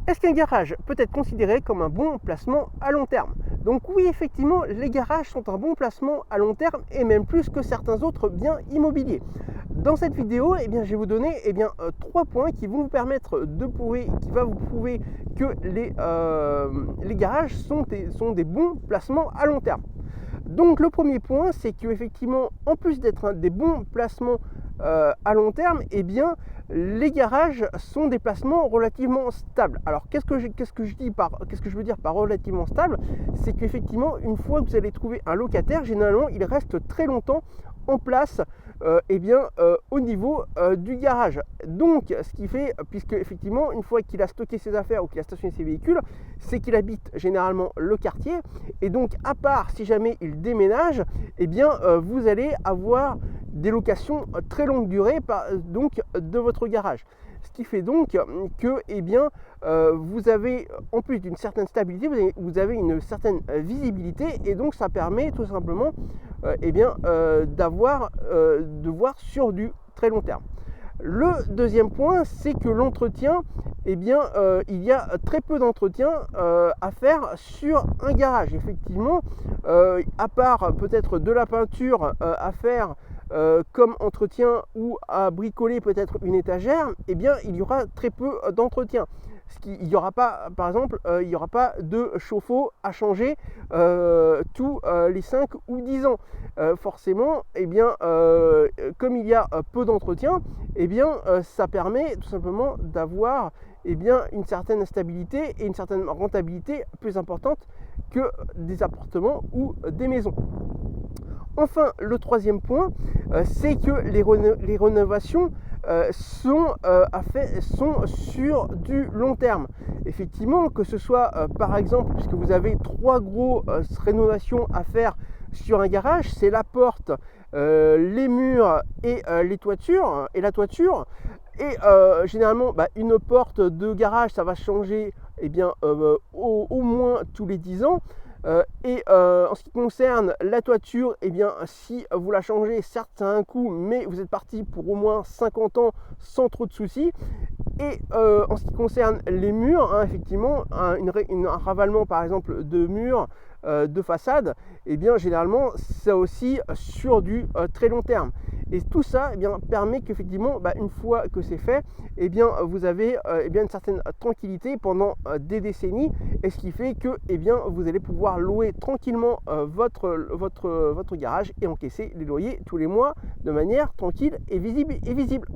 Est-ce qu'un garage peut être considéré comme un bon placement à long terme? Donc oui, effectivement, les garages sont un bon placement à long terme et même plus que certains autres biens immobiliers. Dans cette vidéo, je vais vous donner 3 points qui vont vous permettre de prouver, qui va vous prouver que les garages sont des bons placements à long terme. Donc le premier point, c'est qu'effectivement, en plus d'être des bons placements à long terme, les garages sont des placements relativement stables. Alors qu'est-ce que je veux dire par relativement stable? C'est qu'effectivement, une fois que vous allez trouver un locataire, généralement il reste très longtemps en place au niveau du garage. Donc ce qui fait, puisque effectivement une fois qu'il a stocké ses affaires ou qu'il a stationné ses véhicules, c'est qu'il habite généralement le quartier, et donc à part si jamais il déménage, vous allez avoir des locations très longue durée de votre garage. Ce qui fait donc que vous avez, en plus d'une certaine stabilité, vous avez une certaine visibilité, et donc ça permet tout simplement de voir sur du très long terme. Le deuxième point, c'est que l'entretien, il y a très peu d'entretien à faire sur un garage. Effectivement, à part peut-être de la peinture à faire comme entretien, ou à bricoler peut-être une étagère, il y aura très peu d'entretien. Il n'y aura pas, par exemple, il n'y aura pas de chauffe-eau à changer tous les 5 ou 10 ans. Forcément, comme il y a peu d'entretien, ça permet tout simplement d'avoir une certaine stabilité et une certaine rentabilité plus importante que des appartements ou des maisons. Enfin, le troisième point, c'est que les rénovations sont sur du long terme. Effectivement, que ce soit par exemple, puisque vous avez 3 grosses rénovations à faire sur un garage, c'est la porte, les murs et la toiture. Et généralement, une porte de garage, ça va changer au moins tous les 10 ans. En ce qui concerne la toiture, si vous la changez, certes ça a un coût, mais vous êtes parti pour au moins 50 ans sans trop de soucis. Et en ce qui concerne les murs, effectivement, un ravalement par exemple de murs de façade, généralement c'est aussi sur du très long terme. Et tout ça permet qu'effectivement, une fois que c'est fait, vous avez une certaine tranquillité pendant des décennies, et ce qui fait que vous allez pouvoir louer tranquillement votre garage et encaisser les loyers tous les mois de manière tranquille et visible.